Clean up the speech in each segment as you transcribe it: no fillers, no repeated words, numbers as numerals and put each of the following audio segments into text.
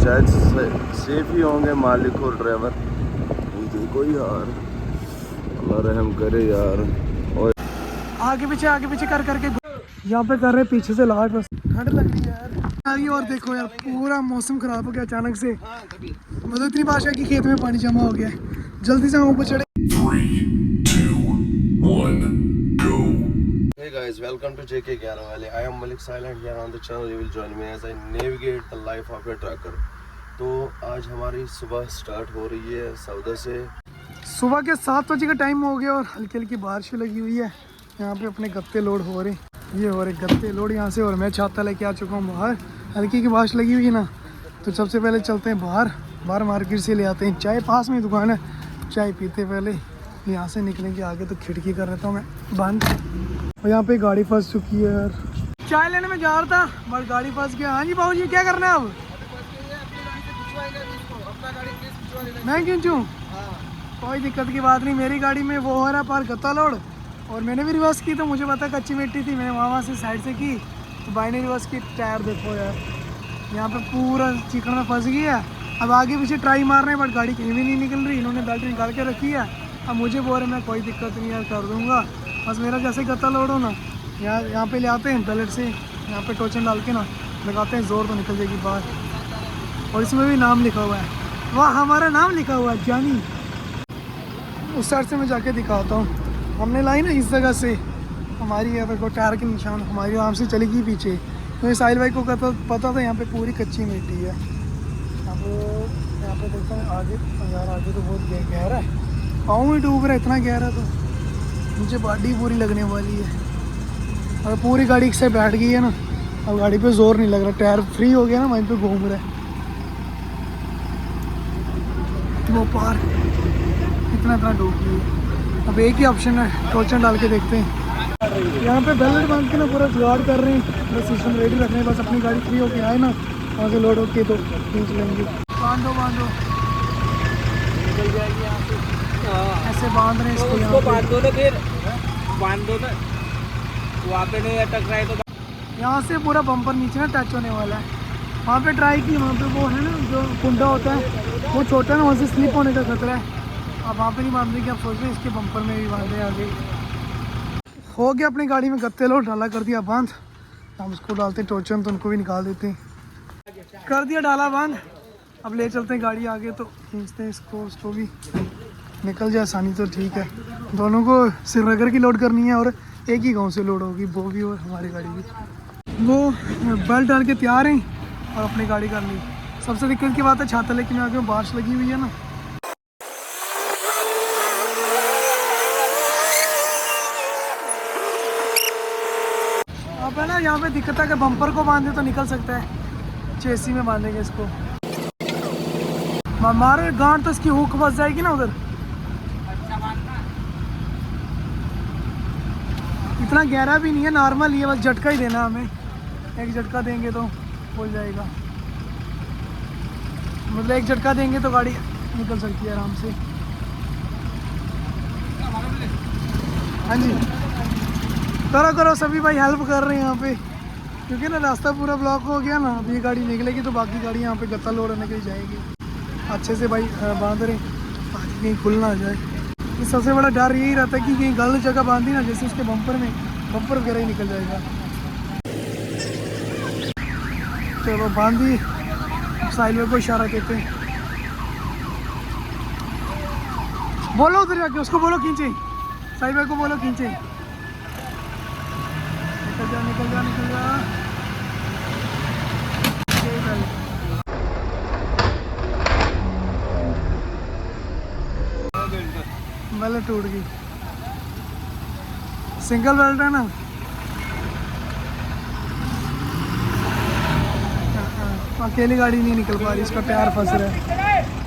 शायद सेफ ही होंगे मालिक और ड्राइवर। देखो यार, अल्लाह रहम करे यार। और आगे पीछे कर करके यहाँ पे कर रहे पीछे से लास्ट बस। ठंड लग रही है यार। और देखो यार पूरा मौसम खराब हो गया अचानक से। मतलब इतनी बारिश है कि खेत में पानी जमा हो गया। जल्दी से हम ऊपर चढ़े। 3, 2, 1, go. Hey guys, welcome to JK Gyana Valley. I am Malik Silent here on the channel. You will join me as I navigate the life of a trucker. तो आज हमारी सुबह स्टार्ट हो रही है सौदा से। सुबह के 7 बजे का टाइम हो गया और हल्की हल्की बारिश लगी हुई है। यहाँ पे अपने गत्ते लोड हो रहे हैं। ये हो रहे गत्ते लोड यहाँ से। और मैं छाता लेके आ चुका हूँ बाहर। हल्की की बारिश लगी हुई है ना, तो सबसे पहले चलते हैं बाहर मार्केट से ले आते हैं चाय। पास में दुकान है, चाय पीते पहले। यहाँ से निकलेंगे आगे तो खिड़की कर रहता हूँ मैं बंद। और यहाँ पे गाड़ी फंस चुकी है यार। चाय लेने में जा रहा था बट गाड़ी फंस गया। हाँ जी बाबू जी, क्या करना है अब? मैं खींचूँ? कोई दिक्कत की बात नहीं। मेरी गाड़ी में वो हो रहा है पर गत्ता लोड। और मैंने भी रिवर्स की तो मुझे पता कच्ची मिट्टी थी, मैंने वहाँ से साइड से की तो भाई ने रिवर्स की। टायर देखो यार, यहाँ पे पूरा चिकन में फंस गया है। अब आगे पीछे ट्राई मार रहे हैं बट गाड़ी कहीं भी नहीं निकल रही। इन्होंने बेल्ट निकाल के रखी है। अब मुझे बोल रहे मैं कोई दिक्कत नहीं यार, कर दूँगा, बस मेरा जैसे गत्ता लोड हो ना। यहाँ पे ले आते हैं बेल्ट से, यहाँ पे टोचन डाल के ना लगाते हैं, ज़ोर तो निकल जाएगी बाहर। और इसमें भी नाम लिखा हुआ है, वहाँ हमारा नाम लिखा हुआ है जानी। उस साइड से मैं जाके दिखाता हूँ। हमने लाई ना इस जगह से, हमारी यहाँ पे टायर के निशान हमारी आराम से चली गई पीछे। तो साहिल भाई को पता था यहाँ पे पूरी कच्ची मिट्टी है। अब यहाँ पे देखता हूँ आगे यार, आगे तो बहुत गहरा है, पाँव में डूब रहा है, इतना गहरा तो मुझे बॉडी पूरी लगने वाली है। और पूरी गाड़ी से बैठ गई है ना, अब गाड़ी पे जोर नहीं लग रहा। टायर फ्री हो गया ना, वहीं पे घूम रहा है वो पार। इतना डूब गई है। अब एक ही ऑप्शन है, टोचन डाल के देखते हैं। यहाँ पे बेल्ट बांध के ना पूरा जुगाड़ कर रहे हैं, बस सिस्टम रेडी रखने हैं। बस अपनी गाड़ी फ्री होके आए ना वहाँ से लोड होके तो खींच लेंगे। बांधो निकल जाएगी यहाँ से। ऐसे बांध रहे हैं इसको, यहाँ बांधो ना, फिर बांधो ना, वहाँ पे नहीं अटक रहा है तो यहाँ से पूरा बम्पर नीचे ना टच होने वाला है। वहाँ पे ट्राई की, वहाँ पे वो है ना जो कुंडा होता है वो छोटा है ना, वहाँ से स्लिप होने का खतरा है। अब वहाँ पे नहीं बांधने की, आप सोच रहे हैं इसके बम्पर में भी बांधे आगे। हो गया अपनी गाड़ी में गत्ते लोड डाला, कर दिया बांध। हम उसको डालते हैं टोचन तो उनको भी निकाल देते हैं। कर दिया डाला बांध, अब ले चलते हैं गाड़ी आगे तो खींचते हैं इसको, उसको भी निकल जाए आसानी तो ठीक है। दोनों को श्रीनगर की लोड करनी है और एक ही गाँव से लोड होगी, वो भी और हमारी गाड़ी भी। वो बेल्ट डाल के तैयार हैं और अपनी गाड़ी कर ली। सबसे दिक्कत की बात है छाता लेके मैं आगे, बारिश लगी हुई है ना। अब है ना यहाँ पे दिक्कत है कि बम्पर को बांधे तो निकल सकता है, चेसी में बांधेंगे इसको मारे गांठ तो इसकी हुक फंस जाएगी ना उधर। इतना गहरा भी नहीं है, नॉर्मल ही है, बस झटका ही देना हमें। एक झटका देंगे तो हो जाएगा, मतलब एक झटका देंगे तो गाड़ी निकल सकती है आराम से। हाँ जी करो सभी भाई हेल्प कर रहे हैं यहाँ पे, क्योंकि ना रास्ता पूरा ब्लॉक हो गया ना। अब ये गाड़ी निकलेगी तो बाकी गाड़ी यहाँ पे गत्ता लोड होने के लिए जाएगी। अच्छे से भाई बांध रहे ताकि कहीं खुल ना जाए। तो सबसे बड़ा डर यही रहता है कि कहीं गलत जगह बांधी ना, जैसे उसके बम्पर वगैरह ही निकल जाएगा। चलो बांधी, साइड को इशारा देते हैं, बोलो उधर जाके उसको बोलो खींचे, साइड को बोलो खींचे। निकल जा बेल्ट टूट गई। सिंगल बेल्ट है ना, अकेली गाड़ी नहीं निकल पा रही, इसका टायर फंस रहा है,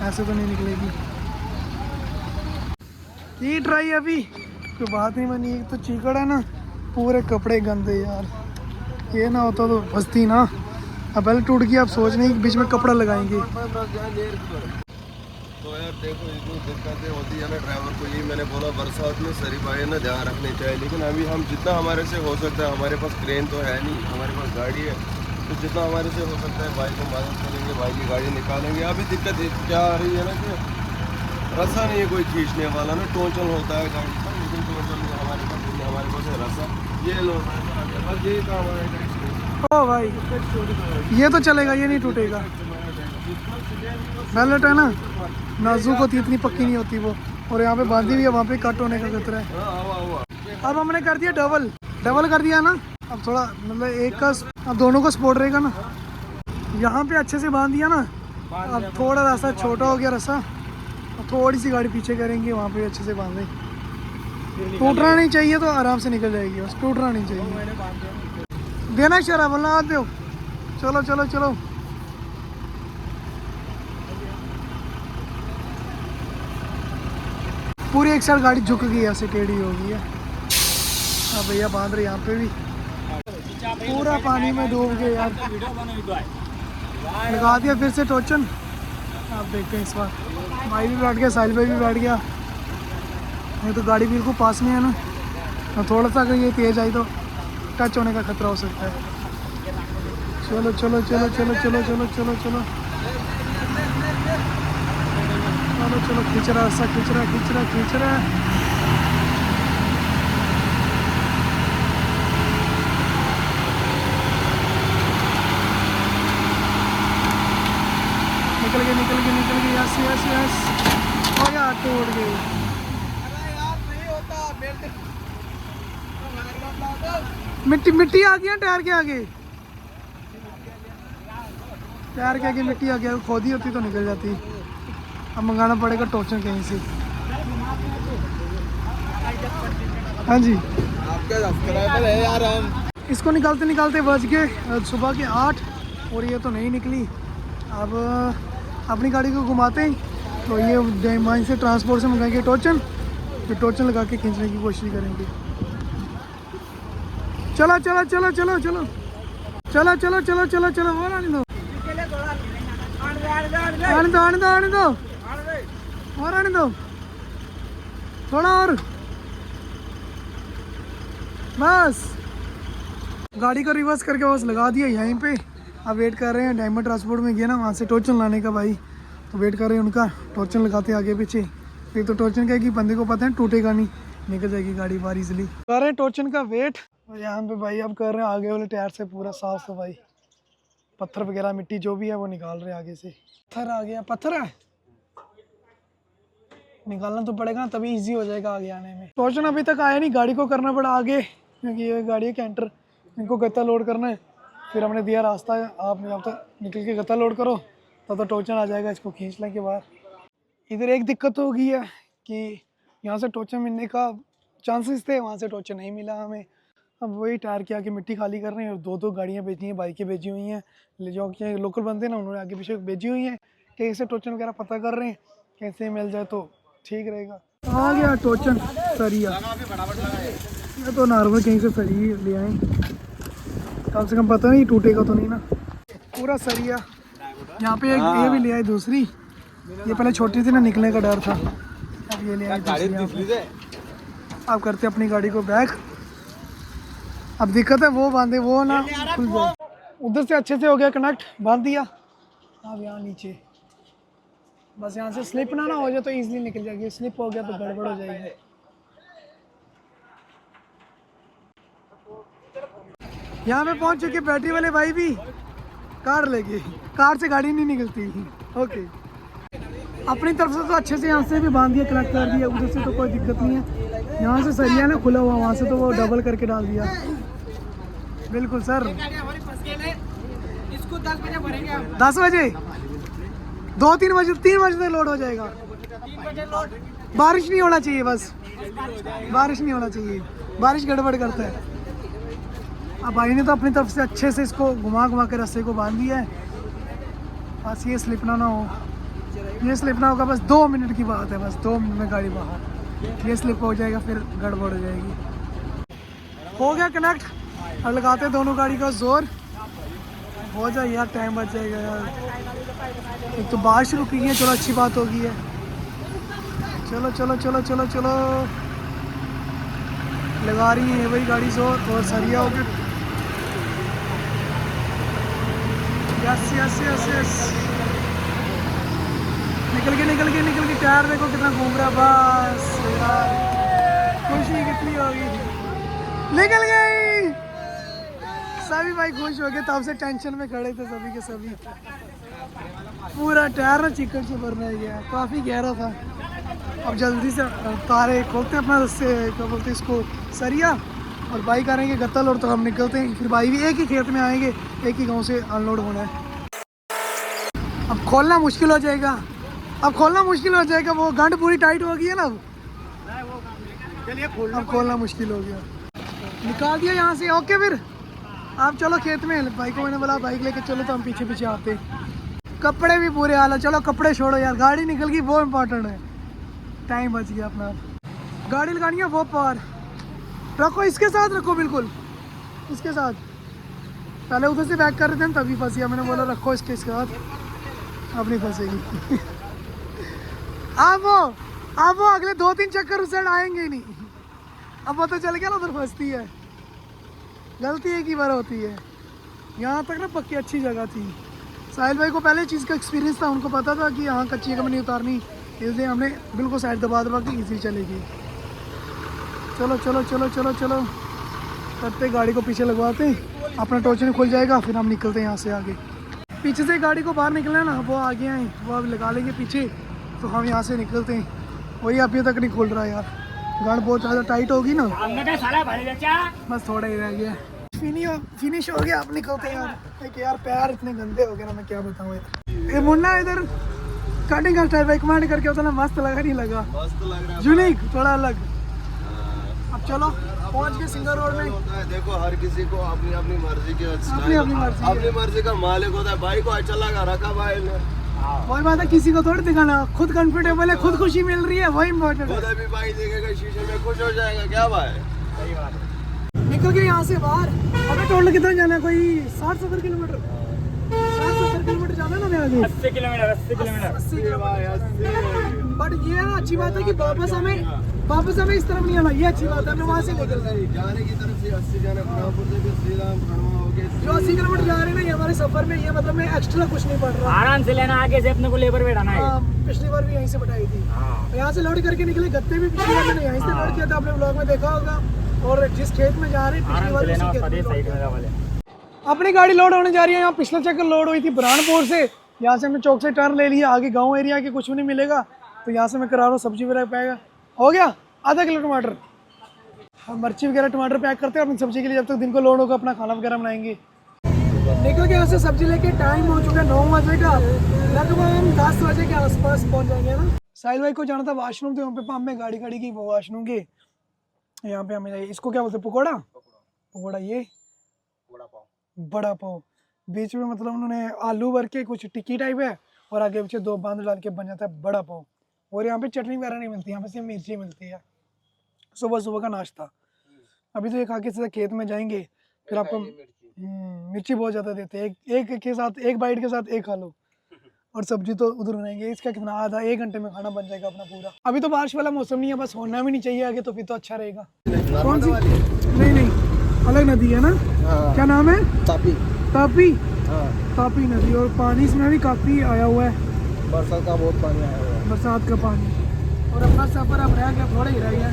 ऐसे तो नहीं निकलेगी। ये ट्राई अभी कोई बात नहीं बनी। एक तो चीकड़ है ना, पूरे कपड़े गंदे यार, ये ना होता तो फंसती ना। अब बेल्ट टूट गई, आप सोच नहीं बीच में कपड़ा लगाएंगे। तो यार देखो इतनी दिक्कतें होती है ना ड्राइवर को। ये मैंने बोला बरसात में सरी भाई ना ध्यान रखने चाहिए, लेकिन अभी हम जितना हमारे से हो सकता है, हमारे पास क्रेन तो है नहीं, हमारे पास गाड़ी है, तो जितना हमारे से हो सकता है भाई को मदद करेंगे, भाई की गाड़ी निकालेंगे। अभी दिक्कत क्या आ रही है ना कि रस्सा नहीं है कोई खींचने वाला ना, टोचन होता है गाड़ी पर, लेकिन टोचन हमारे पास नहीं है, हमारे पास है रस्सा। ये लो बस यही काम है। ओ भाई ये तो चलेगा, ये नहीं टूटेगा। वेलवेट है ना, नाजुक होती, इतनी पक्की नहीं होती वो, और यहाँ पे बांधी हुई है, वहाँ पे कट होने का खतरा है। अब हमने कर दिया डबल कर दिया ना, अब थोड़ा मतलब एक का, अब दोनों का सपोर्ट रहेगा ना। यहाँ पे अच्छे से बांध दिया ना, अब थोड़ा रास्ता छोटा हो गया रस्सा, थोड़ी सी गाड़ी पीछे करेंगे, वहाँ पे अच्छे से बांधे। टूटना नहीं चाहिए तो आराम से निकल जाएगी, बस टूटना नहीं चाहिए। देना शराब बोलना आ दो। चलो चलो चलो, पूरी एक साइड गाड़ी झुक गई, ऐसे टेढ़ी हो गई है। अब भैया बांध रहे, यहाँ पे भी पूरा पानी में डूब गए यार। लगा दिया फिर से टोचन। आप देखते हैं इस बार भाई भी बैठ गया, साहिल भाई भी बैठ गया। नहीं तो गाड़ी बिल्कुल पास में है ना, और थोड़ा सा अगर ये तेज आई तो टच होने का खतरा हो सकता है। चलो चलो चलो चलो चलो चलो चलो चलो चलो चलो, खींच रहा ऐसा, खींच रहा खींच रहा खींच रहा। निकल गए निकल गए निकल गए, यस यस यस, और यार टूट गई। मिट्टी मिट्टी आ गई है टायर के आगे, टायर के आगे मिट्टी आ गया, खोदी होती तो निकल जाती। अब मंगाना पड़ेगा टोचन कहीं से। हाँ जी, आपका सब्सक्राइबर है यार। हम इसको निकालते निकालते बज गए सुबह के 8, और ये तो नहीं निकली। अब अपनी गाड़ी को घुमाते हैं, तो ये वहीं से ट्रांसपोर्ट से मंगाएंगे टोचन, फिर टोचन लगा के खींचने की कोशिश करेंगे। चलो चलो चलो चलो चलो चलो चलो चलो चलो चलो, और आने दो आने दो आने दो आने दो, और आने दो थोड़ा और, बस। गाड़ी को रिवर्स करके बस लगा दिया यहीं पे। अब वेट कर रहे हैं, डायमंड ट्रांसपोर्ट में गया ना, वहाँ से टोचन लाने का भाई, तो वेट कर रहे हैं उनका। टोचन लगाते आगे पीछे, फिर तो टोचन का कि बंदे को पता है टूटेगा नहीं, निकल जाएगी गाड़ी बाहर इजली। कर रहे हैं टोचन का वेट, और यहाँ पे भाई अब कर रहे हैं आगे वाले टायर से पूरा साफ सफाई, पत्थर वगैरह मिट्टी जो भी है वो निकाल रहे हैं आगे से। पत्थर आ गया, पत्थर है, निकालना तो पड़ेगा तभी इजी हो जाएगा आगे आने में। टोचन अभी तक आया नहीं, गाड़ी को करना पड़ा आगे, क्योंकि ये गाड़ी है कैंटर, इनको गत्ता लोड करना है। फिर हमने दिया रास्ता, आप यहाँ तक निकल के गत्ता लोड करो, तब तो टोचन आ जाएगा, इसको खींच लें के बाद। इधर एक दिक्कत हो गई है कि यहाँ से टोचन मिलने का चांसेस थे, वहाँ से टोचन नहीं मिला हमें। अब वही टायर के आगे मिट्टी खाली कर रहे हैं, और दो गाड़ियाँ भेजी हैं, बाइकें भेजी हुई हैं, जो कि लोकल बंदे हैं ना, उन्होंने आगे पीछे भेजी हुई हैं, कहीं से टोचन वगैरह पता कर रहे हैं, कैसे मिल जाए तो ठीक रहेगा। आ गया टोचन सरिया, ये तो नॉर्मल कहीं से सरिया ले आए, कम से कम पता नहीं टूटेगा तो नहीं ना। पूरा सरिया यहाँ पे एक ये भी ले आए दूसरी, ये पहले छोटी थी ना, निकलने का डर था, अब ये ले आए दूसरी। अब करते अपनी गाड़ी को बैक। अब दिक्कत है वो बांधे, वो ना खुल जाए। उधर से अच्छे से हो गया कनेक्ट, बांध दिया। अब यहाँ नीचे बस, यहाँ से स्लिप ना हो जाए तो इजीली निकल जाएगी, स्लिप हो गया तो गड़बड़ हो जाएगी। यहाँ पे पहुँच चुके बैटरी वाले भाई भी, कार लेके, कार से गाड़ी नहीं निकलती। ओके, अपनी तरफ से तो अच्छे से यहाँ से भी बांध दिया, कनेक्ट कर दिया, उधर से तो कोई दिक्कत नहीं है। यहाँ से सरिया ना खुला हुआ, वहाँ से तो वो डबल करके डाल दिया। बिल्कुल सर, इसको 10 बजे भरेंगे, 10 बजे 2-3 बजे 3 बजे तक लोड हो जाएगा। बारिश नहीं होना चाहिए, बस बारिश नहीं होना चाहिए, बारिश गड़बड़ करता है। अब भाई ने तो अपनी तरफ से अच्छे से इसको घुमा घुमा के रस्से को बांध दिया है, बस ये स्लिप ना हो, ये स्लिप ना होगा, बस 2 मिनट की बात है, बस 2 मिनट में गाड़ी बाहर। ये स्लिप हो जाएगा फिर गड़बड़ हो जाएगी। हो गया कनेक्ट, अब लगाते हैं दोनों गाड़ी का जोर, हो जाए यार, टाइम बच जाएगा यार। एक तो बारिश रुकी है, चलो अच्छी बात होगी है। चलो चलो चलो चलो चलो, लगा रही है वही गाड़ी जोर, और सरिया हो गया। यस यस यस यस, निकल के टायर देखो कितना घूम रहा है। बस यार खुशी कितनी होगी, निकल गई। सभी भाई खुश हो गए, तब से टेंशन में खड़े थे सभी के सभी। पूरा टायर ना चिकन से भरना गया, काफ़ी गहरा था। अब जल्दी से तारे खोलते हैं अपना, से क्या बोलते हैं इसको, सरिया, और भाई करेंगे गत्तल, और तो हम निकलते हैं। फिर भाई भी एक ही खेत में आएंगे, एक ही गांव से अनलोड होना है। अब खोलना मुश्किल हो जाएगा, वो गंढ पूरी टाइट हो गई है ना अब। अब खोलना मुश्किल हो गया, निकाल दिया यहाँ से। ओके फिर आप चलो खेत में। भाई को मैंने बोला बाइक लेके चलो, तो हम पीछे पीछे आते। कपड़े भी पूरे हाल है, चलो कपड़े छोड़ो यार, गाड़ी निकल गई वो इम्पोर्टेंट है। टाइम बच गया अपना। गाड़ी लगानी है वो पार रखो, इसके साथ रखो, बिल्कुल इसके साथ। पहले उधर से बैक कर रहे थे तभी फंस गया, मैंने बोला रखो इसके साथ, अब नहीं फंसेगी। अब वो अगले 2-3 चक्कर उस साइड आएंगे ही नहीं। अब पता चल गया ना उधर फंसती है, गलती एक ही बार होती है। यहाँ तक ना पक्की अच्छी जगह थी। साहिल भाई को पहले चीज़ का एक्सपीरियंस था, उनको पता था कि यहाँ कच्ची जगह में नहीं उतारनी, इसलिए हमने बिल्कुल साइड दबा के ईजी चलेगी। चलो चलो चलो चलो चलो करते, गाड़ी को पीछे लगवाते, अपना टोचन खुल जाएगा, फिर हम निकलते हैं यहाँ से आगे। पीछे से गाड़ी को बाहर निकलना है ना, वो आगे आए, वो अब लगा लेंगे पीछे, तो हम यहाँ से निकलते हैं। वही अभी तक नहीं खुल रहा यार, गाड़ बहुत ज़्यादा टाइट होगी ना, बस थोड़ा ही रह गया। फिनिश हो गया, आप निकलते हैं यार। एक यार पैर इतने गंदे हो गए ना, मैं क्या बताऊँ यार। ये मुन्ना इधर कटिंग करता है भाई, कमांड करके होता ना, मस्त लगा नहीं लगा, मस्त लग रहा है, यूनिक थोड़ा अलग। अब चलो पहुंच गए सिंगर रोड में। देखो हर किसी को अपनी अपनी मर्जी के, अपनी मर्जी का मालिक होता है। भाई को अच्छा लगा रखा भाई ने, वही बात है, किसी को थोड़ी दिखाना, खुद कंफर्टेबल है, खुद खुशी मिल रही है, वही इम्पोर्टेंट है। भी भाई देखेगा शीशे में खुश हो जाएगा, क्या भाई। सही बात है। निकल के यहाँ से बाहर, अबे टोल कितना जाना है, कोई 60-70 किलोमीटर, 60-70 किलोमीटर जाना है ना मैं आगे। 80 किलोमीटर 80 किलोमीटर। बट ये है ना अच्छी बात है कि वापस हमें इस तरफ नहीं आना, ये अच्छी बात है। हमें वहाँ से निकल रहे हैं, जाने की तरफ से 80 जाना, खानापुर से भी श्रीराम खड़वा हो गए, जो 80 किलोमीटर जा रहे हैं ना, ये हमारे सफर में, ये मतलब में एक्स्ट्रा कुछ नहीं पड़ रहा, आराम से लेना, आगे से अपने को लेबर बैठाना है। पिछली बार भी यहीं से बैठाई थी, यहाँ से लोड करके निकले। गत्ते भी पिछली बार मैंने यहीं से लोड किया था, आपने ब्लॉग में देखा होगा। और जिस खेत में जा रहे हैं पिछली बार उसी खेत में लोड किया। अपनी गाड़ी लोड होने जा रही है। यहाँ पिछला चक्कर लोड हुई थी बुरहानपुर से, यहाँ से हमने चौक से टर्न ले लिया, आगे गांव एरिया के कुछ भी नहीं मिलेगा, तो यहाँ से मैं करा रहा हूँ सब्जी वगैरह पैक। हो गया आधा किलो टमाटर, हम मिर्ची वगैरह टमाटर पैक करते हैं अपनी सब्जी के लिए, जब तक दिन को लोड होगा अपना खाना वगैरह बनाएंगे। निकल के यहाँ से सब्जी लेके, टाइम हो चुका है 9 बजे का, लगभग हम 10 बजे के आसपास पहुँच जाएंगे ना। साहिल भाई को जाना था वाशरूम, तो यहाँ पे पंप में गाड़ी खड़ी की, वो वाशरूम के यहाँ पे हमें इसको क्या बोलते हैं, पकौड़ा, ये बड़ा पाव। बीच में मतलब उन्होंने आलू भर के कुछ टिक्की टाइप है, और आगे पीछे 2 बांध डाल के बन जाता है बड़ा पाव। और यहाँ पे चटनी वगैरह नहीं मिलती, यहाँ पे सिर्फ मिर्ची मिलती है। सुबह का नाश्ता। अभी तो ये खा के सीधा खेत में जाएंगे, फिर आपको मिर्ची बहुत ज़्यादा देते हैं, एक बाइट के साथ एक खा लो, और सब्जी तो उधर बनाएंगे। इसका कितना, आधा 1 घंटे में खाना बन जाएगा अपना पूरा। अभी तो बारिश वाला मौसम नहीं है, बस होना भी नहीं चाहिए आगे, तो फिर तो अच्छा रहेगा। कौन सी? नहीं अलग नदी है ना, क्या नाम है? तापी नदी। और पानी इसमें भी काफ़ी आया हुआ है, बरसात का बहुत पानी आया हुआ है, बरसात का पानी। और अपना सफ़र अब रह गया, थोड़ा ही रह गया।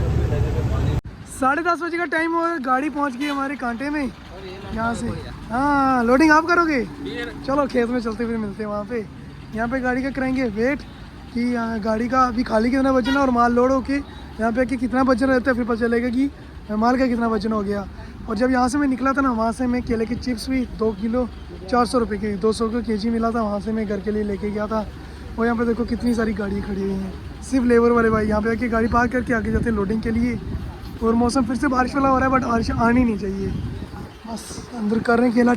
10:30 बजे का टाइम हुआ, गाड़ी पहुंच गई हमारे कांटे में यहाँ से। हाँ लोडिंग आप करोगे, चलो खेत में चलते फिर मिलते हैं वहाँ पे। यहाँ पे गाड़ी का करेंगे वेट कि गाड़ी का अभी खाली कितना वजन है, और माल लोड होके यहाँ पे कि कितना वजन रहता है, फिर पता चलेगा कि माल का कितना वजन हो गया। और जब यहाँ से मैं निकला था ना, वहाँ से मैं केले की चिप्स भी 2 किलो 400 रुपये के, 200 का केजी मिला था, वहाँ से मैं घर के लिए लेके गया था। और यहाँ पे देखो कितनी सारी गाड़ी खड़ी हुई हैं, सिर्फ लेबर वाले भाई यहाँ पे आके गाड़ी पार्क करके आगे जाते हैं लोडिंग के लिए। और मौसम फिर से बारिश वाला हो रहा है, बट बारिश आनी नहीं चाहिए। बस अंदर कर रहे हैं केला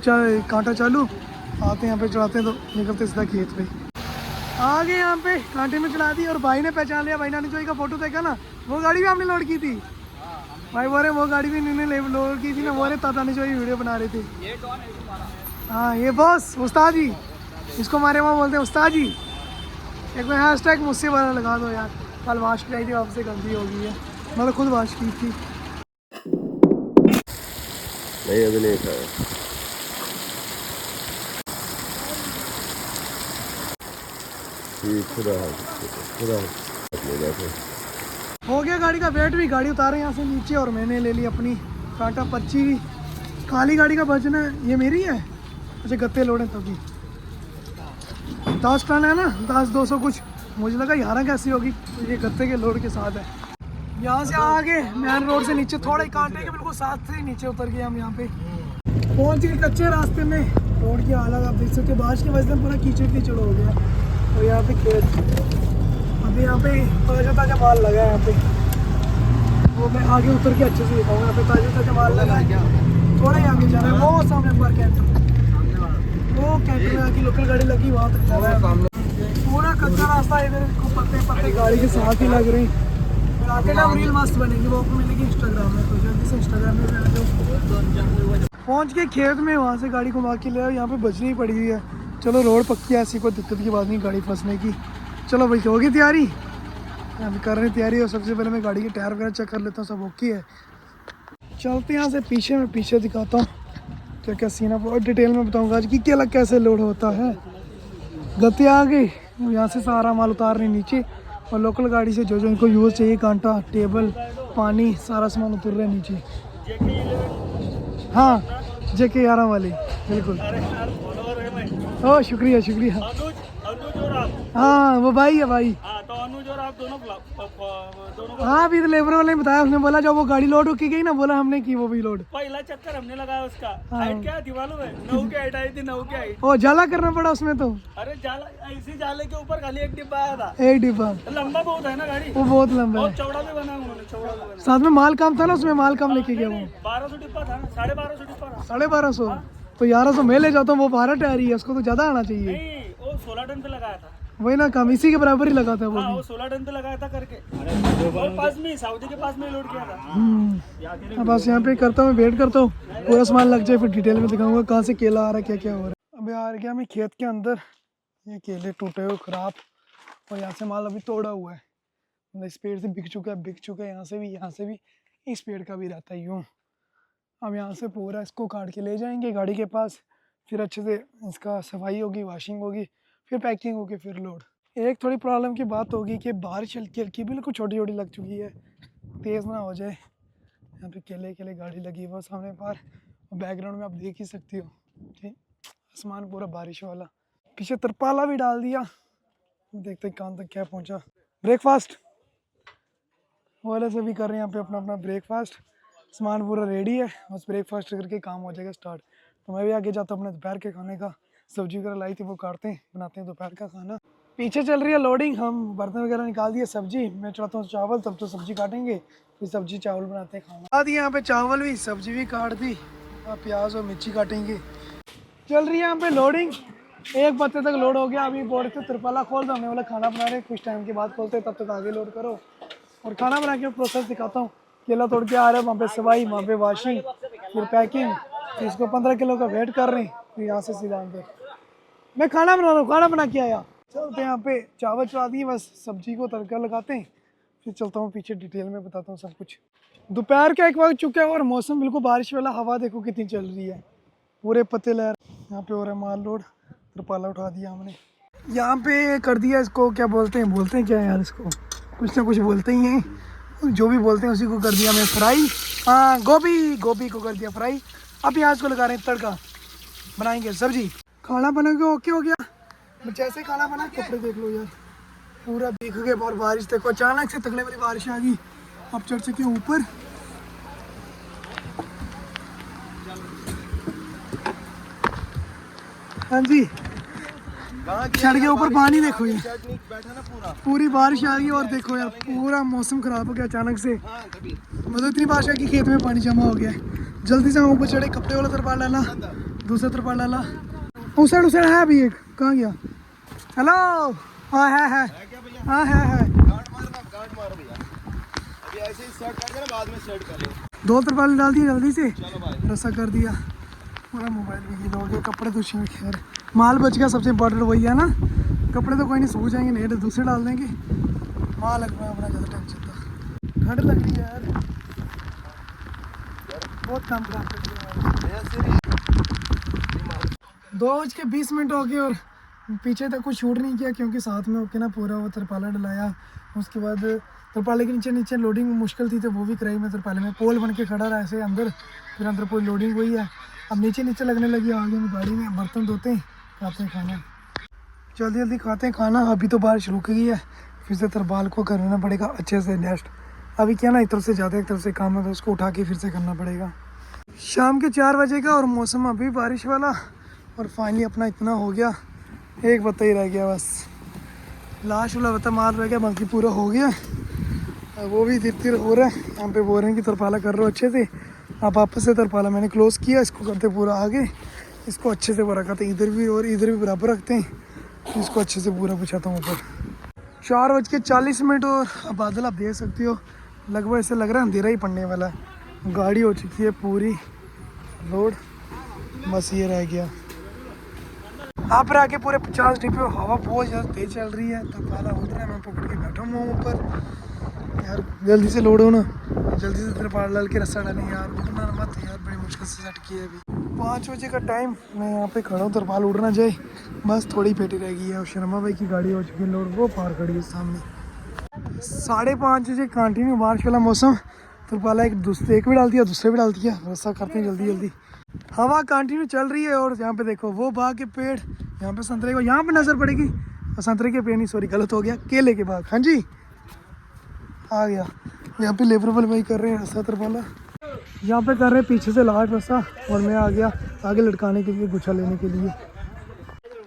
कांटा चालू, आते हैं यहाँ पे चढ़ाते हैं, तो निकलते सीधा खेत पे। आगे यहाँ पे कांटे में चला दी, और भाई ने पहचान लिया, भाई नानी चोई का फोटो देखा ना, वो गाड़ी भी हमने लोड की थी। भाई बोले वो गाड़ी भी इन्होंने लोड की थी ना, बोले ताता ने चोई वीडियो बना रहे थे। हाँ ये बॉस उस्ताद जी, इसको हमारे वहाँ बोलते हैं उस्ताद जी। एक बार हैशटैग मुझसे वाला लगा दो यार। कल वाश की आई थी, आपसे गंदी हो गई है, मैंने खुद वाश की थी। नहीं अभी नहीं खाया। ठीक, खुदा हाफ़िज़। हो गया गाड़ी का वेट भी, गाड़ी उतारे यहाँ से नीचे और मैंने ले ली अपनी टाटा पर्ची भी। काली गाड़ी का बचना है, ये मेरी है। अच्छा गत्ते लोड हैं तभी 10 टन है ना, 10-200 कुछ, मुझे लगा 11 कैसी होगी, तो ये गत्ते के लोड के साथ है। यहाँ से आगे मेन रोड से नीचे थोड़ा ही कांटे के बिल्कुल साथ से नीचे उतर गए हम। यहाँ पे पहुँच गए कच्चे रास्ते में। रोड की हालत आप देख सकते, बारिश की वजह से पूरा कीचड़ कीचड़ हो गया। और यहाँ पे खेत, अभी यहाँ पे ताजा ताजा माल लगा है यहाँ पे, वो मैं आगे उतर के अच्छे से दिखाऊंगा। यहाँ पे ताजा ताजा माल लगा है, थोड़ा ही आगे जा रहा है, वो सामने पर कैंटर, वो कैंटर में आके लोकल गाड़ी लगी वहाँ तक जा रहा है। पूरा कच्चा रास्ता, इधर को पत्ते पत्ते गाड़ी के साथ ही लग रही। फिर आगे ना रील मस्त बनेगी, वो आपको मिलेगी इंस्टाग्राम में, तो जल्दी से इंस्टाग्राम में आ जाओ। पहुँच के खेत में, वहाँ से गाड़ी घुमा के ले आओ। यहाँ पे बजरी पड़ी हुई है, चलो रोड पक्की है, ऐसी कोई दिक्कत की बात नहीं गाड़ी फंसने की। चलो भाई होगी तैयारी, अभी कर रहे हैं तैयारी। और सबसे पहले मैं गाड़ी के टायर वगैरह चेक कर लेता हूँ, सब ओके है। चलते हैं यहाँ से पीछे, मैं पीछे दिखाता हूँ क्या क्या सीन है, बहुत डिटेल में बताऊँगा आज कि क्या कैसे लोड होता है। गति आ गई, यहाँ से सारा माल उतार रहे नीचे, और लोकल गाड़ी से जो जो इनको यूज़ चाहिए, कांटा, टेबल, पानी, सारा सामान उतर रहा है नीचे। हाँ JK11 वाली, बिल्कुल। ओह शुक्रिया शुक्रिया। हाँ वो भाई है भाई। तो अनुज और आप दोनों हाँ अभी तो लेबर वाले ने बताया, उसने बोला जब वो गाड़ी लोड होके गई ना, बोला हमने की वो भी लोड। पहला चक्कर हमने लगाया उसका। हाइट क्या थी मालूम है? 9 की हाइट आई थी, 9 की हाइट। ओ जाला करना पड़ा उसमें तो। अरे जाला, ऐसी जाले के ऊपर खाली एक डिब्बा आया था। एक डिब्बा, लंबा बहुत है ना गाड़ी, वो बहुत लंबा बहुत है। चौड़ा भी बना उन्होंने, चौड़ा भी बना। साथ में माल कम था ना, उसमें माल कम लेके गया वो। 1200 डिब्बा था ना, 1250 डिब्बा था। 1250, तो 1100 मैं ले जाता हूँ, वो 12 टायर ही है, उसको तो ज़्यादा आना चाहिए। नहीं वो 16 टन पे लगाया था। वही ना, कम इसी के बराबर ही लगा था वो हाँ भी। वो 16 टन पे लगाया था करके, और पास में सऊदी के पास में लोड किया था। अब बस यहाँ पे करता हूँ, वेट करता हूँ पूरा सामान लग जाए, फिर डिटेल में दिखाऊंगा कहाँ से केला आ रहा है, क्या क्या हो रहा है। अभी आ गया मैं खेत के अंदर, ये केले टूटे हुए खराब, और यहाँ से माल अभी तोड़ा हुआ है, मतलब इस पेड़ से बिक चुका है, यहाँ से भी, इस पेड़ का भी रहता है यूँ। अब यहाँ से पूरा इसको काट के ले जाएंगे गाड़ी के पास, फिर अच्छे से इसका सफाई होगी, वॉशिंग होगी, फिर पैकिंग होगी, फिर लोड। एक थोड़ी प्रॉब्लम की बात होगी कि बारिश हल्की हल्की बिल्कुल छोटी छोटी लग चुकी है, तेज़ ना हो जाए। यहाँ पे केले गाड़ी लगी है वो सामने पर, और बैकग्राउंड में आप देख ही सकती हो, ठीक, आसमान पूरा बारिश वाला। पीछे तरपाला भी डाल दिया, देखते कहाँ तक क्या पहुँचा। ब्रेकफास्ट वाले से भी कर रहे हैं यहाँ पे अपना ब्रेकफास्ट, सामान पूरा रेडी है, बस ब्रेकफास्ट करके काम हो जाएगा स्टार्ट। तो मैं भी आगे जाता हूँ अपने दोपहर के खाने का, सब्जी वगैरह लाई थी वो काटते हैं, बनाते हैं दोपहर का खाना। पीछे चल रही है लोडिंग, हम बर्तन वगैरह निकाल दिए, सब्जी मैं चढ़ाता हूँ चावल, तब तो सब्जी काटेंगे, फिर सब्जी चावल बनाते हैं खाना। आदि यहाँ पे चावल भी, सब्जी भी काट दी, अब प्याज और मिर्ची काटेंगे। चल रही है यहाँ पे लोडिंग, 1 बजे तक लोड हो गया। अभी बोर्ड से तिरपाला खोल दो, हमने वाला खाना बना रहे, कुछ टाइम के बाद खोलते, तब तक आगे लोड करो। और खाना बना के प्रोसेस दिखाता हूँ। केला तोड़ के आ रहे हैं, वहाँ पे सफाई, वहाँ पे वॉशिंग, फिर पैकिंग, फिर इसको 15 किलो का वेट कर रहे हैं, फिर यहाँ से सीधा अंदर। मैं खाना बना रहा हूँ, खाना बना के आया। चलते हैं, यहाँ पे चावल चढ़ा दिए, बस सब्जी को तड़का लगाते हैं, फिर चलता हूँ पीछे, डिटेल में बताता हूँ सब कुछ। दोपहर का 1 बज चुका है और मौसम बिल्कुल बारिश वाला, हवा देखो कितनी चल रही है, पूरे पत्ते लहर। यहाँ पे हो रहा है माल लोड, तिरपाला उठा दिया हमने, यहाँ पे कर दिया इसको, क्या बोलते हैं क्या यार, इसको कुछ ना कुछ बोलते ही हैं, जो भी बोलते हैं उसी को कर दिया मैं फ्राई। हाँ गोभी को कर दिया फ्राई। अब प्याज को लगा रहे हैं तड़का, बनाएंगे सब्जी। खाना बना के ओके हो गया, जैसे खाना बना, कपड़े देख लो यार पूरा भीग गए, और बारिश देखो अचानक से तगड़े वाली बारिश आ गई। अब चढ़ चुके ऊपर, हाँ जी चढ़ के ऊपर, पानी देखो ये, पूरी बारिश आ रही है, और देखो यार पूरा मौसम खराब हो गया अचानक से, मतलब इतनी बारिश है कि खेत में पानी जमा हो गया है। जल्दी से हम ऊपर चढ़े, कपड़े वाला तरपाल डाला, दूसरा तरपाल डाला, उस साइड है अभी एक, कहाँ गया? हेलो, हाँ है, हाँ है। 2 तरपाल डाल दिए जल्दी से, रस्सा कर दिया, पूरा मोबाइल भी गीला हो गया, कपड़े तो खैर माल बच गया, सबसे इम्पोर्टेंट वही है ना। कपड़े तो कोई नहीं, सूख जाएंगे, नहीं तो दूसरे डाल देंगे, माल लगना अपना ज़्यादा टेंशन था। ठंड लग रही है यार, बहुत काम खराब कर दिया। 2:20 हो गए और पीछे तक कुछ शूट नहीं किया क्योंकि साथ में होके ना पूरा वो तरपाला डलाया। उसके बाद तरपाले के नीचे नीचे लोडिंग मुश्किल थी तो वो भी कराई मैं तरपाले में। पोल बन के खड़ा रहा ऐसे अंदर, फिर अंदर पूरी लोडिंग हुई है। अब नीचे नीचे लगने लगी आगे में गाड़ी में। बर्तन धोते हैं, खाते हैं खाना, जल्दी जल्दी खाते हैं खाना। अभी तो बारिश रुक गई है, फिर से तरपाल को करना पड़ेगा अच्छे से नेक्स्ट। अभी क्या ना एक तरफ से जाते एक तरफ से काम है तो उसको उठा के फिर से करना पड़ेगा। शाम के 4 बजे का और मौसम अभी बारिश वाला, और फाइनली अपना इतना हो गया। एक बत्ता ही रह गया बस, लास्ट वाला बत्ता मार रह गया, बाकी पूरा हो गया। वो भी धीरे धीरे हो रहा है। यहाँ पे बोल रहे हैं कि तरपाला कर रहे हो अच्छे से। अब वापस से तरपाला मैंने क्लोज़ किया, इसको करते पूरा आगे, इसको अच्छे से पूरा करते इधर भी और इधर भी बराबर रखते हैं। इसको अच्छे से पूरा बिछाता हूँ ऊपर। 4:40 और अब बादल आप देख सकते हो, लगभग ऐसे लग रहा है अंधेरा ही पड़ने वाला है। गाड़ी हो चुकी है पूरी लोड, बस ये रह गया। यहाँ पर आके पूरे 50 डिब्बे, हवा बहुत ज़्यादा तेज चल रही है। तरपाला उड़ रहा है, मैं पकड़ के बैठा हुआ हूँ ऊपर। यार जल्दी से लोड हो ना, जल्दी से तरपाल डाल के रस्सा डालें यार, उड़ना मत यार, बड़ी मुश्किल से सेट किया है अभी। 5 बजे का टाइम, मैं यहाँ पे खड़ा हूँ, तरपाल उड़ना जाए, बस थोड़ी पेटी रह गई है। और शर्मा भाई की गाड़ी हो चुकी है लोड, वो पार खड़ी है सामने। 5:30 बजे कंटिन्यू बारिश वाला मौसम। तरपाला एक भी डाल दिया, दूसरे भी डाल दिया, रस्सा करते हैं जल्दी जल्दी। हवा कंटिन्यू चल रही है और यहाँ पे देखो वो बाग के पेड़, यहाँ पे संतरे को यहाँ पे नज़र पड़ेगी। संतरे के पेड़ नहीं, सॉरी गलत हो गया, केले के बाग। हाँ जी आ गया। यहाँ पे लेबर वाले भाई कर रहे हैं रस्सा तरपाला, यहाँ पे कर रहे हैं पीछे से लास्ट रस्सा, और मैं आ गया आगे लटकाने के लिए, गुच्छा लेने के लिए।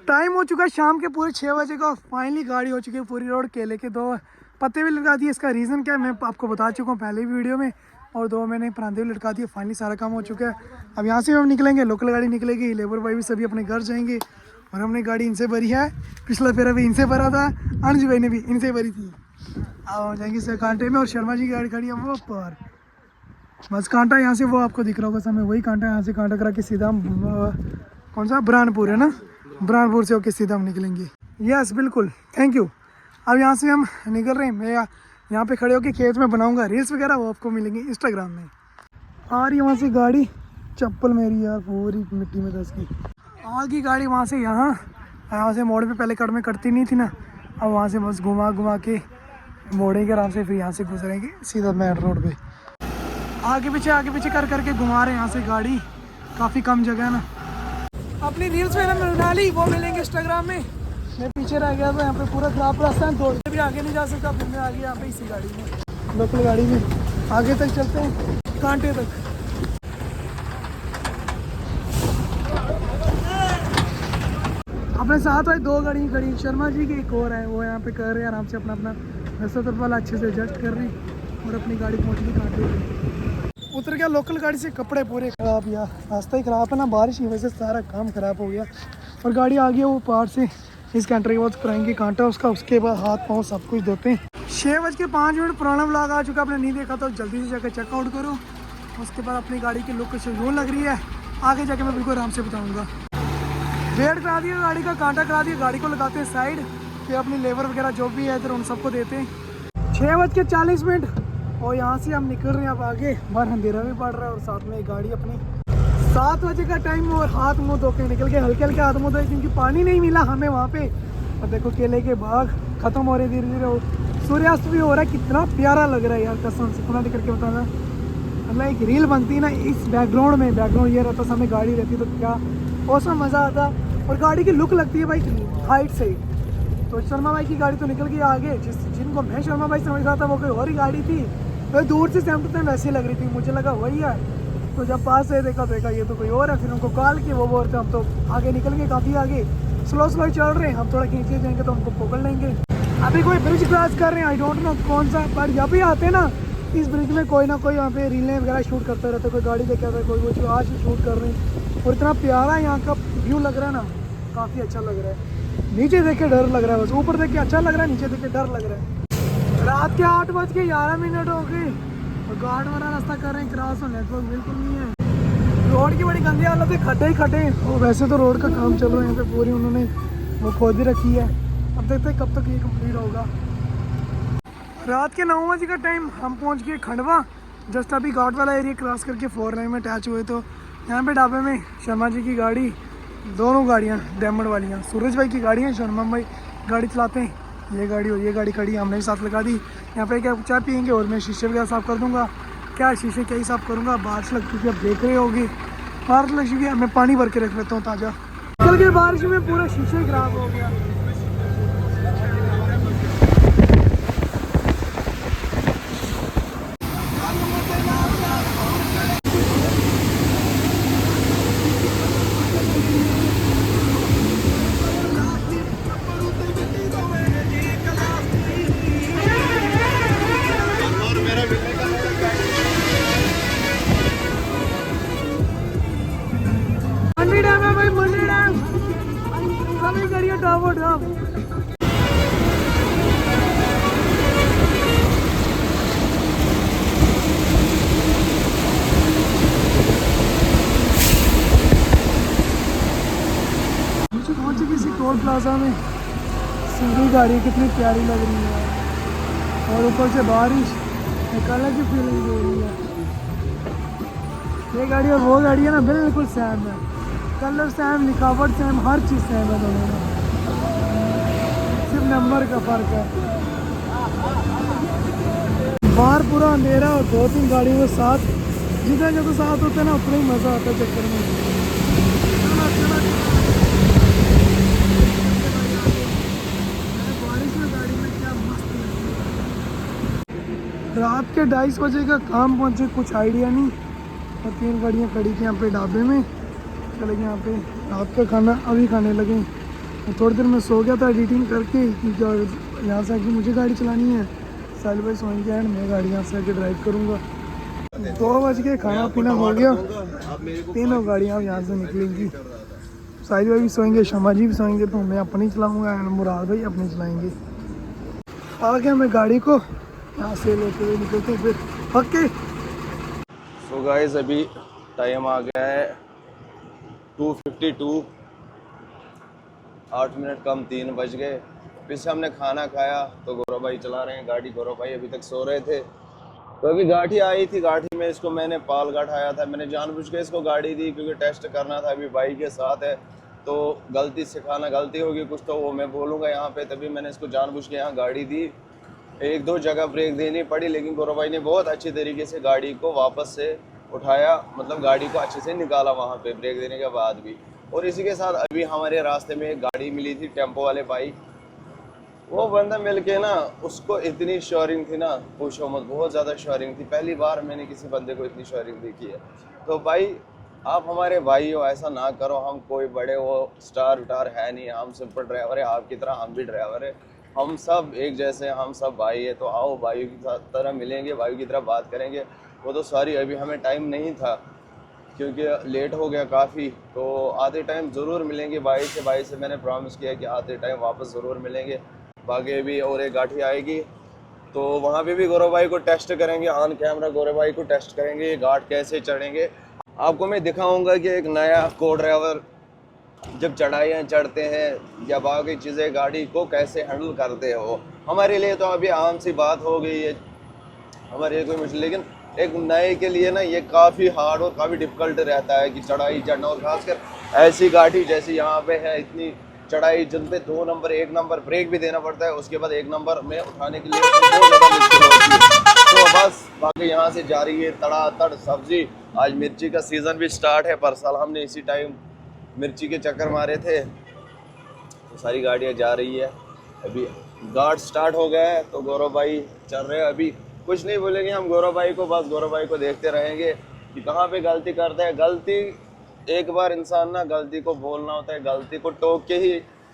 टाइम हो चुका है शाम के पूरे 6 बजे का। फाइनली गाड़ी हो चुकी है पूरी रोड। केले के 2 पत्ते भी लटका दिए। इसका रीज़न क्या है मैं आपको बता चुका हूँ पहले भी वीडियो में, और 2 मैंने परांधे भी लटका दिए। फाइनली सारा काम हो चुका है। अब यहाँ से हम निकलेंगे, लोकल गाड़ी निकलेगी, लेबर भाई भी सभी अपने घर जाएंगे। और हमने गाड़ी इनसे भरी है, पिछला फेरा भी इनसे भरा था, अनुज भाई ने भी इनसे भरी थी। अब हम जाएंगे इस कांटे में, और शर्मा जी की गाड़ी खड़ी है वो पर। बस कांटा यहाँ से वो आपको दिख रहा होगा समय, वही कांटा, यहाँ से कांटा करा के सीधा हम कौन सा बुरहानपुर है ना, बुरहानपुर से होके सीधा हम निकलेंगे। यस बिल्कुल, थैंक यू। अब यहाँ से हम निकल रहे हैं। मैं यहाँ पे खड़े होकर खेत में बनाऊंगा रील्स वगैरह, वो आपको मिलेंगे इंस्टाग्राम में। आ रही वहाँ से गाड़ी, चप्पल मेरी यार पूरी मिट्टी में दस की। आगे गाड़ी वहाँ से यहाँ से मोड़ पे पहले कट में कटती नहीं थी ना, अब वहाँ से बस घुमा घुमा के मोड़ेंगे आराम से, फिर यहाँ से गुजरेंगे सीधा मेन रोड पे। आगे पीछे कर करके घुमा रहे हैं यहाँ से गाड़ी, काफ़ी कम जगह है ना। अपनी रील्स में मैंने बना ली, वो मिलेंगे इंस्टाग्राम में। मैं पीछे रह गया था, यहाँ पे पूरा खराब रास्ता है, दौड़ते भी आगे नहीं जा सकता। फिर मैं आ गया यहाँ पे इसी गाड़ी में, लोकल गाड़ी में। आगे तक चलते हैं, कांटे तक। अपने साथ भाई 2 गाड़ी खड़ी, शर्मा जी की एक और है, वो यहाँ पे कर रहे हैं आराम से अपना रस्ता तरपाला अच्छे से एडजस्ट कर रहे हैं। और अपनी गाड़ी पहुँच गई कांटे पे। उतर गया लोकल गाड़ी से, कपड़े पूरे ख़राब यार, रास्ता ही ख़राब है ना, बारिश की वजह से सारा काम ख़राब हो गया। और गाड़ी आ गई वो पार से, इस कांटे के बाद कराएंगे कांटा उसका, उसके बाद हाथ पाँव सब कुछ धोते हैं। 6:05 पुराना व्लॉग आ चुका, आपने नहीं देखा तो जल्दी से जाकर चेकआउट करो। उसके बाद अपनी गाड़ी की लुक यूँ लग रही है, आगे जाके मैं बिल्कुल आराम से बताऊँगा। वेट करा दिया गाड़ी का, कांटा करा दिया, गाड़ी को लगाते हैं साइड, फिर अपनी लेबर वगैरह जो भी है इधर उन सबको देते हैं। 6:40 और यहाँ से हम निकल रहे हैं अब आगे। बाहर अंधेरा भी पड़ रहा है और साथ में एक गाड़ी अपनी। 7 बजे का टाइम और हाथ मुँह धो के निकल के, हल्के हल्के हाथ मुँह धोए क्योंकि पानी नहीं मिला हमें वहाँ पे। और देखो केले के बाग ख़त्म हो रहे धीरे धीरे, सूर्यास्त भी हो रहा है, कितना प्यारा लग रहा है यार, कसम से खुला करके बताना। मतलब एक रील बनती है ना इस बैकग्राउंड में, बैकग्राउंड ये रहता, सामने गाड़ी रहती तो क्या औसम मज़ा आता। और गाड़ी की लुक लगती है भाई हाइट से। तो शर्मा भाई की गाड़ी तो निकल गई आगे, जिनको मैं शर्मा भाई समझ रहा था वो कोई और ही गाड़ी थी। तो दूर से सेम टू सेम वैसी लग रही थी, मुझे लगा वही है। तो जब पास से देखा तो ये तो कोई और है, फिर उनको कॉल की, वो बोलते हम तो आगे निकल गए, काफ़ी आगे स्लो चल रहे हैं, हम थोड़ा खींचे जाएंगे तो हमको पकड़ लेंगे। अभी कोई ब्रिज क्रॉस कर रहे हैं, आई डोंट नो कौन सा, पर जब भी आते हैं ना इस ब्रिज में कोई ना कोई वहाँ पे रीलें वगैरह शूट करता रहता है। कोई गाड़ी लेके आता है, कोई वो आज ही शूट कर रहे हैं। और इतना प्यारा यहाँ का व्यू लग रहा है ना, काफ़ी अच्छा लग रहा है। नीचे देख के डर लग रहा है, बस ऊपर देख के अच्छा लग रहा है, नीचे देख के डर लग रहा है। रात के 8:11 हो गए और गार्ड वाला रास्ता कर रहे हैं क्रॉस, और नेटवर्क बिल्कुल नहीं है। रोड की बड़ी गंदी हालत है, खड्डे ही खड्डे। और वैसे तो रोड का काम चल रहा है यहाँ पे, पूरी उन्होंने वो खोद ही रखी है। अब देखते हैं कब तक ये कंप्लीट होगा। रात के 9 बजे का टाइम, हम पहुँच गए खंडवा। जस्ट अभी गार्ड वाला एरिया क्रॉस करके 4 लाइन में अटैच हुए, तो यहाँ पे ढाबे में शर्मा जी की गाड़ी दोनों गाड़ियाँ डायमंड वालियाँ सूरज भाई की गाड़ियाँ, शर्मम भाई गाड़ी चलाते हैं। ये गाड़ी और ये गाड़ी खड़ी हमने भी साथ लगा दी। यहाँ पे क्या चाय पियेंगे और मैं शीशे वगैरह साफ़ कर दूँगा। क्या शीशे क्या ही साफ़ करूँगा, बारिश लग चुकी है, अब देख रहे होगी बारिश लग चुकी है। मैं पानी भर के रख लेता हूँ ताज़ा। कल के बारिश में पूरा शीशे खराब हो गया। मंडी डैम है भाई, मंडी डैम सभी करिए डाबो डाब। मुझे पहुंचे किसी टोल प्लाजा में, सभी गाड़ी कितनी प्यारी लग रही है और ऊपर से बारिश, एक अलग ही फीलिंग दे रही है। ये गाड़ी और वो गाड़ी है ना बिल्कुल सेम है, कलर सेम, लिखावट सेम, हर चीज़ सेम है दोनों में, सिर्फ नंबर का फ़र्क है। बाहर पूरा अंधेरा और 2-3 गाड़ियों के साथ, जितना ज़्यादा साथ होता है ना उतना ही मज़ा आता है चक्कर में। बारिश में गाड़ी में क्या मस्त है। रात के 2:30 बजे का काम पहुँचे, कुछ आइडिया नहीं, और 3 गाड़ियाँ खड़ी थी यहाँ पे ढाबे में। चले गए यहाँ पे रात का खाना अभी खाने लगे। थोड़ी देर में सो गया था एडिटिंग करके, क्योंकि यहाँ से आके मुझे गाड़ी चलानी है, साहिल भाई सोएंगे एंड मैं गाड़ी यहाँ से आके ड्राइव करूँगा। 2 बज के खाना पीना हो गया, तीनों गाड़ियाँ अब यहाँ से निकलेंगी। साहिल भाई भी सोएंगे, शमा जी भी सोएंगे, तो मैं अपनी चलाऊँगा एंड मुराद भाई अपनी चलाएँगे। आ गया मैं गाड़ी को यहाँ से लेते हुए निकलते हैं फिर। ओके सो गाइस अभी टाइम आ गया है 2:52, 8 मिनट कम 3 बज गए। फिर से हमने खाना खाया तो गौरव भाई चला रहे हैं गाड़ी। गौरव भाई अभी तक सो रहे थे, तो अभी गाड़ी आई थी, गाड़ी में इसको मैंने पाल घटाया था। मैंने जानबूझ के इसको गाड़ी दी क्योंकि टेस्ट करना था, अभी भाई के साथ है तो गलती सिखाना, गलती होगी कुछ तो वो मैं बोलूँगा यहाँ पे, तभी मैंने इसको जानबूझ के यहाँ गाड़ी दी। 1-2 जगह ब्रेक देनी पड़ी, लेकिन गौरव भाई ने बहुत अच्छी तरीके से गाड़ी को वापस से उठाया, मतलब गाड़ी को अच्छे से निकाला वहाँ पे ब्रेक देने के बाद भी। और इसी के साथ अभी हमारे रास्ते में एक गाड़ी मिली थी, टेम्पो वाले भाई, वो बंदा मिल के ना, उसको इतनी श्योरिंग थी ना पूछो मत, बहुत ज़्यादा श्योरिंग थी। पहली बार मैंने किसी बंदे को इतनी श्योरिंग देखी है। तो भाई आप हमारे भाई हो, ऐसा ना करो, हम कोई बड़े वो स्टार उटार है नहीं, हम सिंपल ड्राइवर है, आपकी तरह हम भी ड्राइवर है, हम सब एक जैसे हैं, हम सब भाई है। तो आओ भाइयों की तरह मिलेंगे, भाइयों की तरह बात करेंगे। वो तो सॉरी अभी हमें टाइम नहीं था क्योंकि लेट हो गया काफ़ी, तो आते टाइम ज़रूर मिलेंगे भाई से। भाई से मैंने प्रॉमिस किया कि आते टाइम वापस ज़रूर मिलेंगे। बाकी भी और एक गाड़ी आएगी तो वहाँ पे भी गौरव भाई को टेस्ट करेंगे, ऑन कैमरा गौरव भाई को टेस्ट करेंगे ये घाट कैसे चढ़ेंगे। आपको मैं दिखाऊंगा कि एक नया को ड्राइवर जब चढ़ाइयाँ चढ़ते हैं या बाकी चीज़ें गाड़ी को कैसे हैंडल करते हैं। वो हमारे लिए तो अभी आम सी बात हो गई है, हमारे लिए कोई मुश्किल, लेकिन एक नए के लिए ना ये काफ़ी हार्ड और काफ़ी डिफ़िकल्ट रहता है कि चढ़ाई चढ़ना, और खासकर ऐसी गाड़ी जैसी यहाँ पे है, इतनी चढ़ाई जिन पे 2 नंबर 1 नंबर ब्रेक भी देना पड़ता है, उसके बाद 1 नंबर में उठाने के लिए बहुत ज़्यादा मुश्किल होती है। तो बस बाकी यहाँ से जा रही है तड़ातड़ सब्जी। आज मिर्ची का सीज़न भी स्टार्ट है, पर साल हमने इसी टाइम मिर्ची के चक्कर मारे थे, तो सारी गाड़ियाँ जा रही है। अभी घाट स्टार्ट हो गया है तो गौरव भाई चल रहे हैं, अभी कुछ नहीं बोलेंगे हम गौरव भाई को, बस गौरव भाई को देखते रहेंगे कि कहाँ पे गलती करते हैं। गलती एक बार इंसान ना गलती को बोलना होता है, गलती को टोक के ही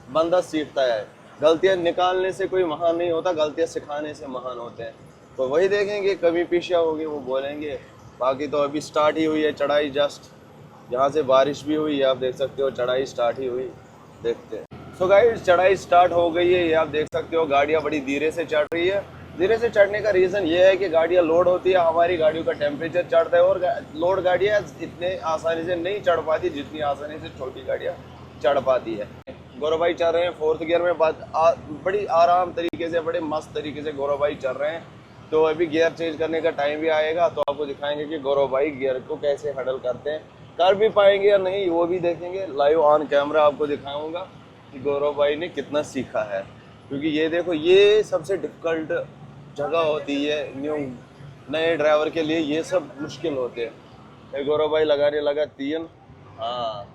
बंदा सीखता है। गलतियाँ निकालने से कोई महान नहीं होता, गलतियाँ सिखाने से महान होते हैं। तो वही देखेंगे, कभी पीछे होगी वो बोलेंगे। बाकी तो अभी स्टार्ट ही हुई है चढ़ाई, जस्ट यहाँ से बारिश भी हुई है, आप देख सकते हो चढ़ाई स्टार्ट ही हुई, देखते हैं। सो गाइस चढ़ाई स्टार्ट हो गई है, ये आप देख सकते हो गाड़ियाँ बड़ी धीरे से चढ़ रही है। धीरे से चढ़ने का रीज़न ये है कि गाड़ियाँ लोड होती है, हमारी गाड़ियों का टेम्परेचर चढ़ता है, और लोड गाड़ियाँ इतने आसानी से नहीं चढ़ पाती जितनी आसानी से छोटी गाड़ियाँ चढ़ पाती है। गौरव भाई चल रहे हैं 4th गियर में, बड़ी आराम तरीके से, बड़े मस्त तरीके से गौरव भाई चल रहे हैं। तो अभी गियर चेंज करने का टाइम भी आएगा तो आपको दिखाएंगे कि गौरव भाई गियर को कैसे हैंडल करते हैं। कर भी पाएंगे या नहीं वो भी देखेंगे, लाइव ऑन कैमरा आपको दिखाऊंगा कि गौरव भाई ने कितना सीखा है। क्योंकि ये देखो ये सबसे डिफ़िकल्ट जगह होती है, नए ड्राइवर के लिए ये सब मुश्किल होते हैं। ये गौरव भाई लगाने लगा 3, हाँ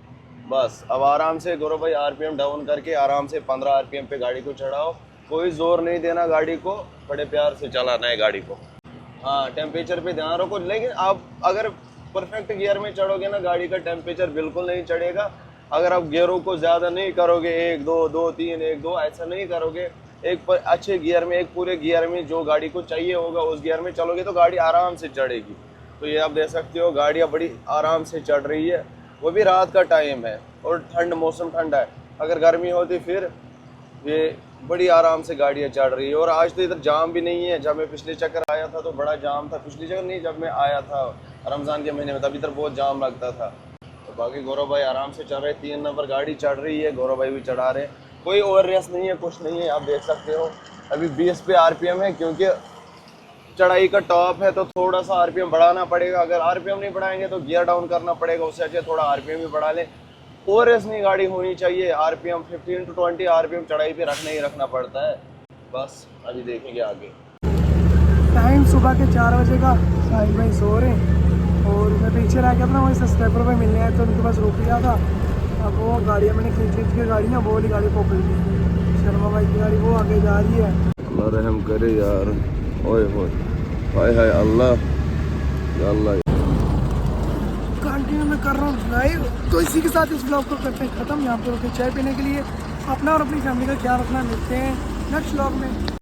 बस अब आराम से गौरव भाई आरपीएम डाउन करके आराम से 15 आरपीएम पे गाड़ी को चढ़ाओ, कोई जोर नहीं देना गाड़ी को, बड़े प्यार से चलाना है गाड़ी को। हाँ टेम्परेचर पे ध्यान रखो, लेकिन आप अगर परफेक्ट गियर में चढ़ोगे ना गाड़ी का टेम्परेचर बिल्कुल नहीं चढ़ेगा। अगर आप गियरों को ज़्यादा नहीं करोगे 1 2 2 3 1 2 ऐसा नहीं करोगे, एक अच्छे गियर में, एक पूरे गियर में जो गाड़ी को चाहिए होगा उस गियर में चलोगे तो गाड़ी आराम से चढ़ेगी। तो ये आप देख सकते हो गाड़ियाँ बड़ी आराम से चढ़ रही है, वो भी रात का टाइम है और ठंड, मौसम ठंडा है। अगर गर्मी होती फिर ये बड़ी आराम से गाड़ियाँ चढ़ रही है। और आज तो इधर जाम भी नहीं है, जब मैं पिछले चक्कर आया था तो बड़ा जाम था, पिछले चक्कर नहीं जब मैं आया था रमज़ान के महीने में तब इधर बहुत जाम लगता था। तो बाकी गौरव भाई आराम से चढ़ रहे, 3 नंबर गाड़ी चढ़ रही है, गौरव भाई भी चढ़ा रहे, कोई ओवर रेस नहीं है, कुछ नहीं है। आप देख सकते हो अभी 20 पे आरपीएम है, क्योंकि चढ़ाई का टॉप है तो थोड़ा सा आरपीएम बढ़ाना पड़ेगा। अगर आरपीएम नहीं बढ़ाएंगे तो गियर डाउन करना पड़ेगा, उससे अच्छे थोड़ा आरपीएम भी बढ़ा लें। ओवर रेस नहीं गाड़ी होनी चाहिए, आरपीएम 15 to 20 आरपीएम चढ़ाई पे रखना ही रखना पड़ता है। बस अभी देखेंगे आगे। टाइम सुबह के 4 बजे का, साहिल भाई सो रहे हैं और मैं पीछे रह गया था ना, वहीं सब्सक्राइबर पे मिलने आया तो उनके पास रुक गया था। अब वो गाड़ियाँ मैंने खींच के गाड़ी ना वो वाली गाड़ी पकड़ ली, शर्मा भाई की गाड़ी वो आगे जा रही है। अल्लाह रहम करे यार, ओए होए हाय हाय अल्लाह या अल्लाह। कंटिन्यू मैं कर रहा हूँ लाइव, तो इसी के साथ इस ब्लॉग को करते हैं ख़त्म। यहाँ पर रुके चाय पीने के लिए। अपना और अपनी फैमिली का ख्याल रखना, मिलते हैं नेक्स्ट ब्लॉग में।